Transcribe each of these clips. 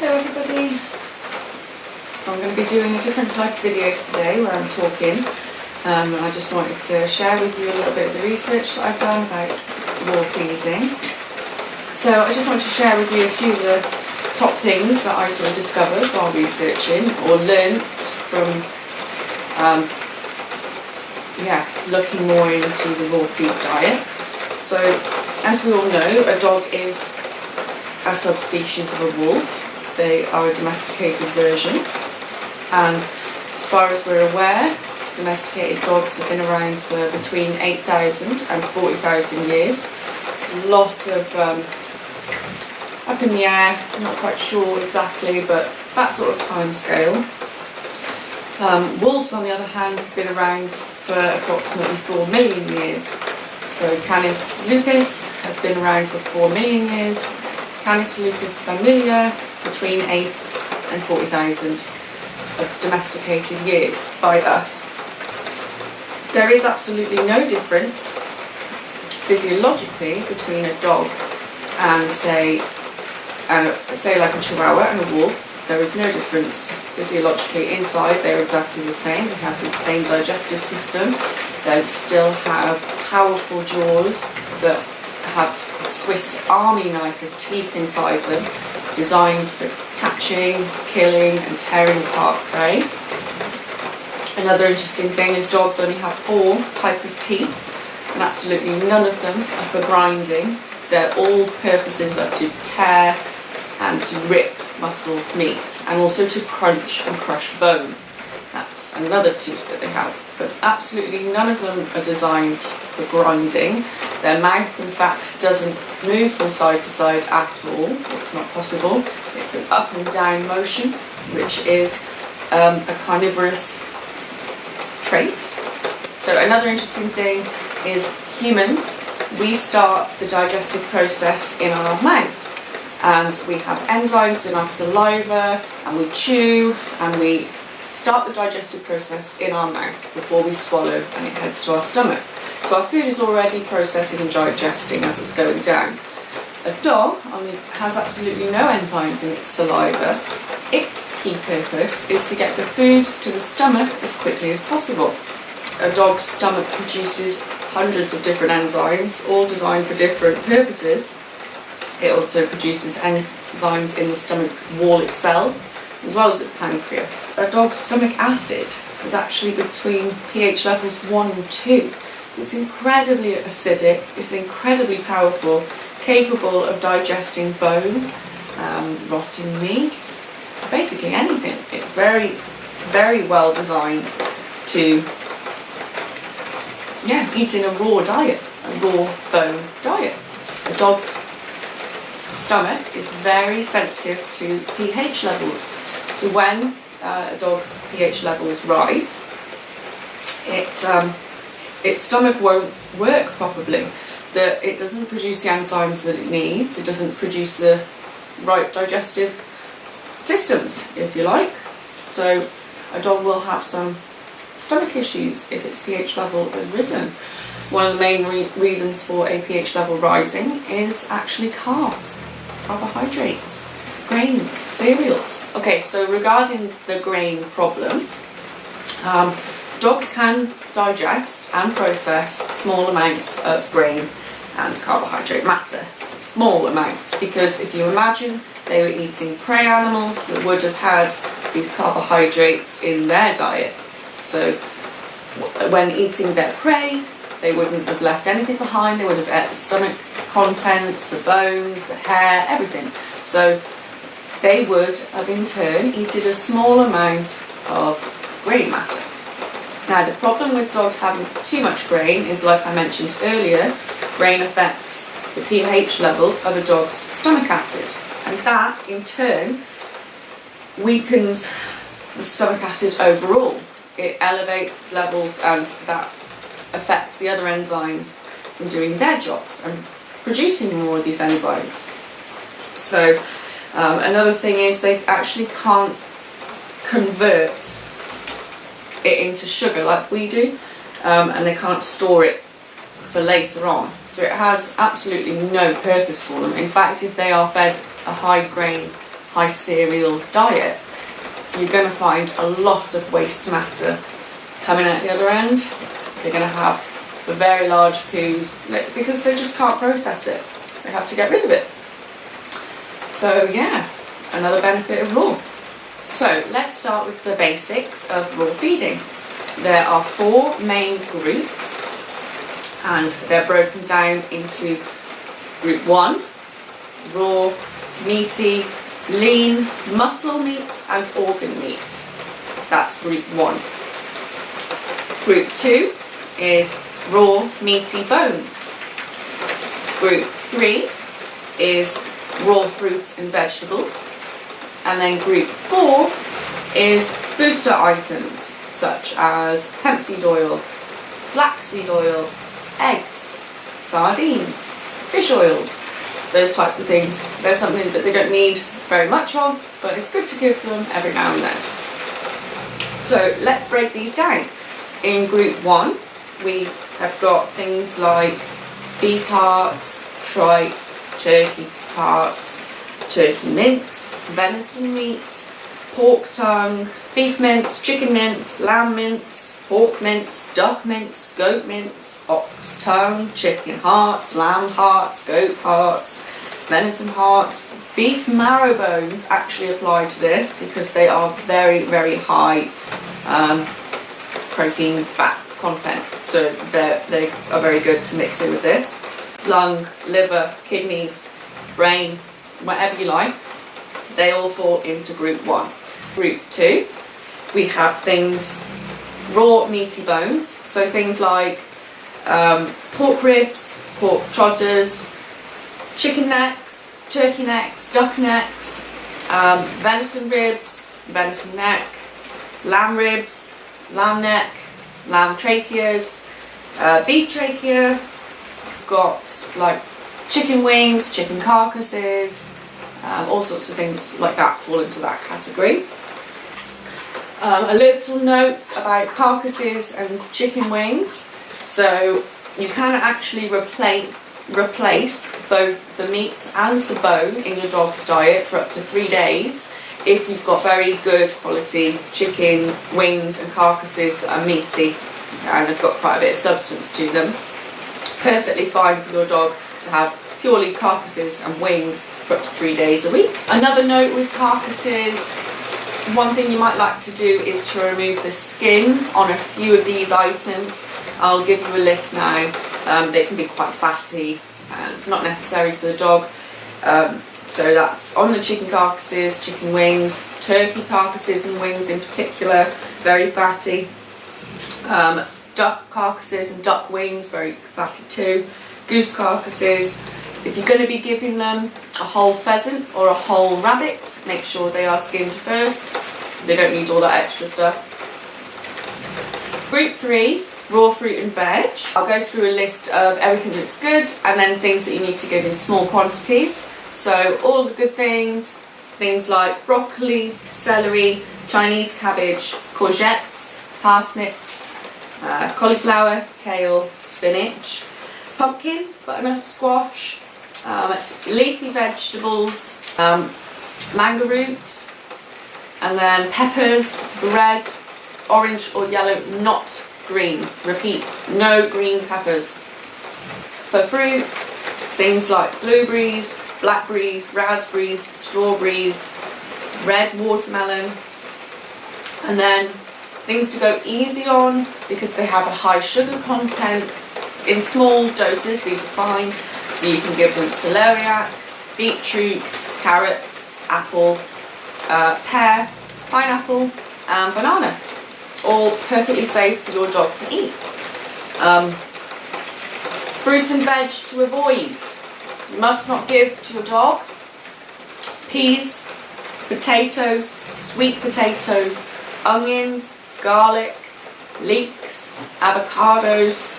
Hello everybody. So I'm going to be doing a different type of video today where I'm talking and I just wanted to share with you a little bit of the research that I've done about wolf feeding. So I just wanted to share with you a few of the top things that I sort of discovered while researching or learnt from looking more into the raw feed diet. So as we all know, a dog is a subspecies of a wolf. They are a domesticated version, and as far as we're aware, domesticated dogs have been around for between 8,000 and 40,000 years. It's a lot of up in the air, I'm not quite sure exactly, but that sort of time scale. Wolves, on the other hand, have been around for approximately 4 million years. So Canis lupus has been around for 4 million years, Canis lupus familiar between 8 and 40,000 of domesticated years by us. There is absolutely no difference physiologically between a dog and say like a Chihuahua and a wolf. There is no difference physiologically inside. They're exactly the same. They have the same digestive system. They still have powerful jaws that have a Swiss army knife of teeth inside them, designed for catching, killing and tearing apart prey. Another interesting thing is dogs only have 4 types of teeth, and absolutely none of them are for grinding. Their all purposes are to tear and to rip muscle meat, and also to crunch and crush bone. That's another tooth that they have, but absolutely none of them are designed for grinding. Their mouth, in fact, doesn't move from side to side at all. It's not possible. It's an up and down motion, which is a carnivorous trait. So another interesting thing is humans. We start the digestive process in our mouths, and we have enzymes in our saliva, and we chew, and we start the digestive process in our mouth before we swallow, and it heads to our stomach. So our food is already processing and digesting as it's going down. A dog has absolutely no enzymes in its saliva. Its key purpose is to get the food to the stomach as quickly as possible. A dog's stomach produces hundreds of different enzymes, all designed for different purposes. It also produces enzymes in the stomach wall itself, as well as its pancreas. A dog's stomach acid is actually between pH levels 1 and 2. So it's incredibly acidic, it's incredibly powerful, capable of digesting bone, rotten meat, basically anything. It's very, very well designed to eat in a raw diet, a raw bone diet. The dog's stomach is very sensitive to pH levels. So when a dog's pH levels rise, its stomach won't work properly. It doesn't produce the enzymes that it needs. It doesn't produce the right digestive systems, if you like. So a dog will have some stomach issues if its pH level has risen. One of the main reasons for a pH level rising is actually carbs, carbohydrates, grains, cereals. Okay, so regarding the grain problem, dogs can digest and process small amounts of grain and carbohydrate matter. Small amounts, because if you imagine they were eating prey animals that would have had these carbohydrates in their diet. So when eating their prey, they wouldn't have left anything behind. They would have ate the stomach contents, the bones, the hair, everything. So they would have in turn eaten a small amount of grain matter. Now the problem with dogs having too much grain is, like I mentioned earlier, grain affects the pH level of a dog's stomach acid, and that in turn weakens the stomach acid overall. It elevates its levels, and that affects the other enzymes from doing their jobs and producing more of these enzymes. So another thing is they actually can't convert it into sugar like we do, and they can't store it for later on. So it has absolutely no purpose for them. In fact, if they are fed a high grain high cereal diet, you're going to find a lot of waste matter coming out the other end. They're going to have very large poos because they just can't process it. They have to get rid of it. So yeah, another benefit of raw. So let's start with the basics of raw feeding. There are 4 main groups, and they're broken down into group 1, raw, meaty, lean, muscle meat and organ meat. That's group 1. Group 2 is raw, meaty bones. Group 3 is raw fruits and vegetables. And then group 4 is booster items such as hemp seed oil, flaxseed oil, eggs, sardines, fish oils, those types of things. They're something that they don't need very much of, but it's good to give them every now and then. So let's break these down. In group 1, we have got things like beef hearts, tripe, turkey parts, turkey mince, venison meat, pork tongue, beef mince, chicken mince, lamb mince, pork mince, duck mince, goat mince, ox tongue, chicken hearts, lamb hearts, goat hearts, venison hearts. Beef marrow bones actually apply to this because they are very, very high protein fat content, so they are very good to mix in with this. Lung, liver, kidneys, brain, whatever you like, they all fall into group 1. Group 2, we have things, raw meaty bones, so things like pork ribs, pork trotters, chicken necks, turkey necks, duck necks, venison ribs, venison neck, lamb ribs, lamb neck, lamb tracheas, beef trachea, got like chicken wings, chicken carcasses, all sorts of things like that fall into that category. A little note about carcasses and chicken wings. So you can actually replace both the meat and the bone in your dog's diet for up to 3 days if you've got very good quality chicken wings and carcasses that are meaty and have got quite a bit of substance to them. Perfectly fine for your dog to have purely carcasses and wings for up to 3 days a week. Another note with carcasses, one thing you might like to do is to remove the skin on a few of these items. I'll give you a list now. They can be quite fatty and it's not necessary for the dog. So that's on the chicken carcasses, chicken wings, turkey carcasses and wings in particular, very fatty. Duck carcasses and duck wings, very fatty too. Goose carcasses. If you're going to be giving them a whole pheasant or a whole rabbit, make sure they are skinned first. They don't need all that extra stuff. Group 3, raw fruit and veg. I'll go through a list of everything that's good and then things that you need to give in small quantities. So all the good things like broccoli, celery, Chinese cabbage, courgettes, parsnips, cauliflower, kale, spinach, pumpkin, butternut squash, leafy vegetables, mango root, and then peppers, red, orange or yellow, not green. Repeat, no green peppers. For fruit, things like blueberries, blackberries, raspberries, strawberries, red watermelon, and then things to go easy on because they have a high sugar content. In small doses, these are fine, so you can give them celeriac, beetroot, carrot, apple, pear, pineapple and banana. All perfectly safe for your dog to eat. Fruit and veg to avoid. You must not give to your dog peas, potatoes, sweet potatoes, onions, garlic, leeks, avocados,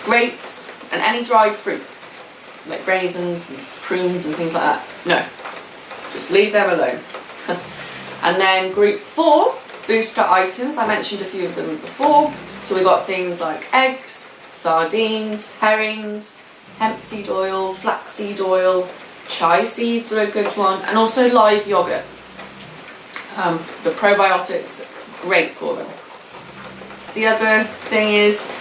grapes and any dried fruit like raisins and prunes and things like that. No, just leave them alone. And then group 4, booster items. I mentioned a few of them before. So we've got things like eggs, sardines, herrings, hemp seed oil, flaxseed oil, chia seeds are a good one, and also live yogurt. The probiotics, great for them. The other thing is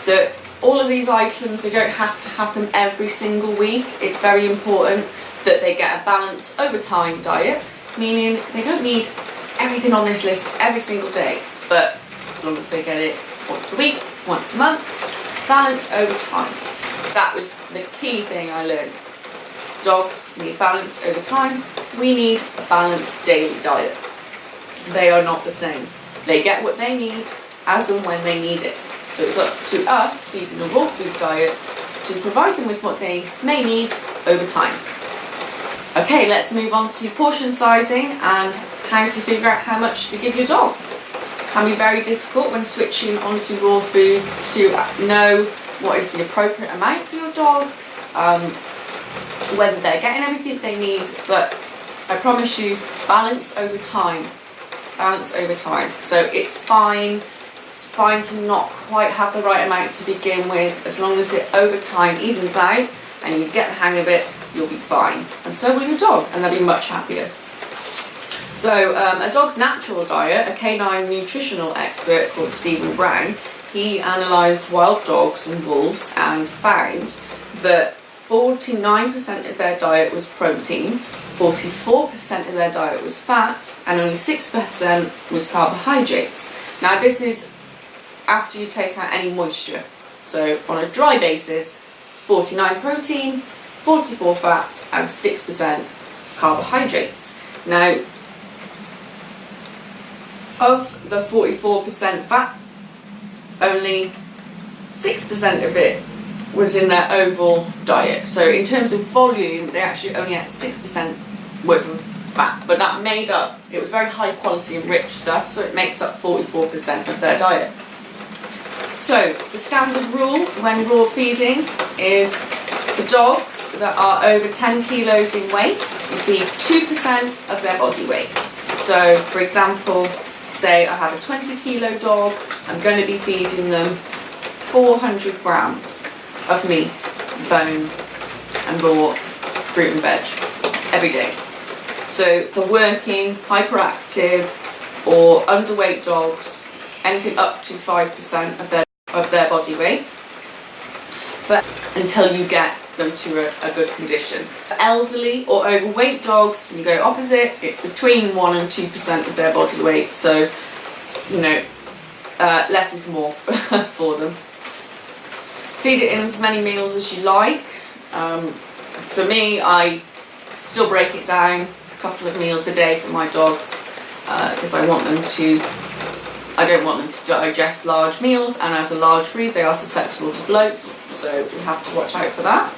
that all of these items, they don't have to have them every single week. It's very important that they get a balanced over time diet, meaning they don't need everything on this list every single day, but as long as they get it once a week, once a month, balance over time. That was the key thing I learned. Dogs need balance over time. We need a balanced daily diet. They are not the same. They get what they need as and when they need it. So it's up to us, feeding a raw food diet, to provide them with what they may need over time. Okay, let's move on to portion sizing and how to figure out how much to give your dog. It can be very difficult when switching onto raw food to know what is the appropriate amount for your dog, whether they're getting everything they need, but I promise you, balance over time. Balance over time. So it's fine to not quite have the right amount to begin with. As long as it over time evens out and you get the hang of it, you'll be fine. And so will your dog, and they'll be much happier. So a dog's natural diet, a canine nutritional expert called Stephen Brown, he analysed wild dogs and wolves and found that 49% of their diet was protein, 44% of their diet was fat, and only 6% was carbohydrates. Now this is after you take out any moisture. So on a dry basis, 49 protein, 44 fat, and 6% carbohydrates. Now, of the 44% fat, only 6% of it was in their overall diet. So in terms of volume, they actually only had 6% worth of fat, but that made up, it was very high quality and rich stuff, so it makes up 44% of their diet. So the standard rule when raw feeding is for dogs that are over 10 kilos in weight, you feed 2% of their body weight. So for example, say I have a 20 kilo dog, I'm going to be feeding them 400 grams of meat, bone and raw fruit and veg every day. So for working, hyperactive or underweight dogs, anything up to 5% of their body weight until you get them to a good condition. For elderly or overweight dogs, you go opposite, it's between 1 and 2% of their body weight, so you know, less is more for them. Feed it in as many meals as you like. For me, I still break it down a couple of meals a day for my dogs because I don't want them to digest large meals, and as a large breed they are susceptible to bloat, so we have to watch out for that.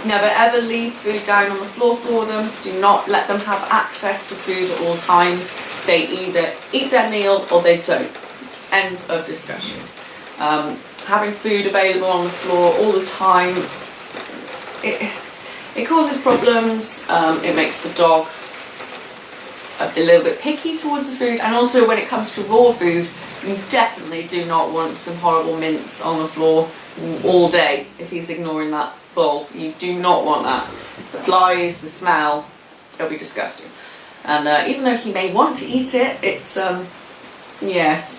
Never ever leave food down on the floor for them. Do not let them have access to food at all times. They either eat their meal or they don't. End of discussion. Having food available on the floor all the time, it causes problems. It makes the dog a little bit picky towards the food, and also when it comes to raw food, you definitely do not want some horrible mince on the floor all day if he's ignoring that bowl. You do not want that. The flies, the smell, it'll be disgusting. And even though he may want to eat it, it's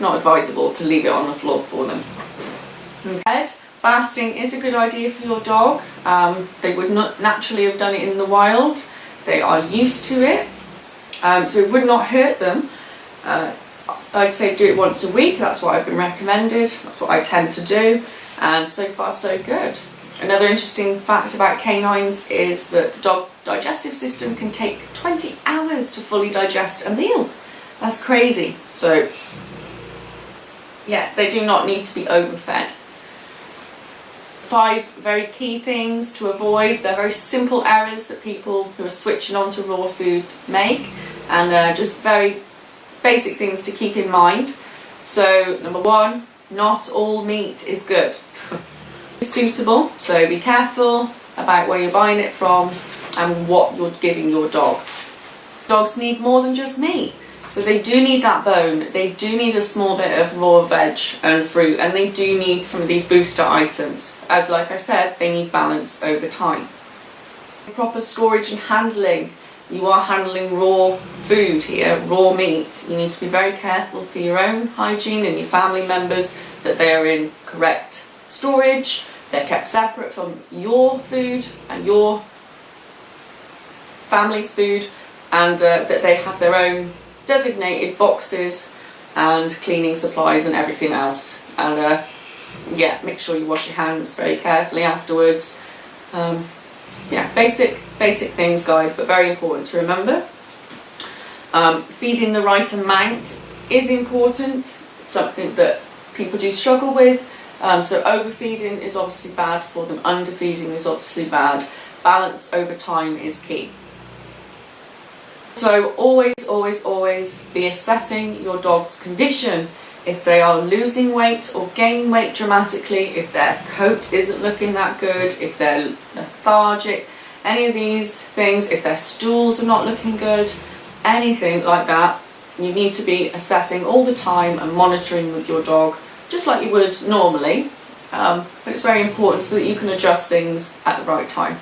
not advisable to leave it on the floor for them. Okay. Fasting is a good idea for your dog. They would not naturally have done it in the wild. They are used to it. So it would not hurt them. I'd say do it once a week. That's what I've been recommended. That's what I tend to do. And so far so good. Another interesting fact about canines is that the dog digestive system can take 20 hours to fully digest a meal. That's crazy. So yeah, they do not need to be overfed. 5 very key things to avoid. They're very simple errors that people who are switching on to raw food make, and just very basic things to keep in mind. So number 1, not all meat is good. It's suitable, so be careful about where you're buying it from and what you're giving your dog. Dogs need more than just meat. So they do need that bone, they do need a small bit of raw veg and fruit, and they do need some of these booster items. As like I said, they need balance over time. Proper storage and handling you are handling raw food here, raw meat. You need to be very careful for your own hygiene and your family members that they're in correct storage, they're kept separate from your food and your family's food, and that they have their own designated boxes and cleaning supplies and everything else. And yeah, make sure you wash your hands very carefully afterwards. Yeah, basic things, guys, but very important to remember. Feeding the right amount is important, something that people do struggle with. So overfeeding is obviously bad for them, underfeeding is obviously bad. Balance over time is key. So always be assessing your dog's condition. If they are losing weight or gaining weight dramatically, if their coat isn't looking that good, if they're lethargic, any of these things, if their stools are not looking good, anything like that, you need to be assessing all the time and monitoring with your dog, just like you would normally. But it's very important so that you can adjust things at the right time.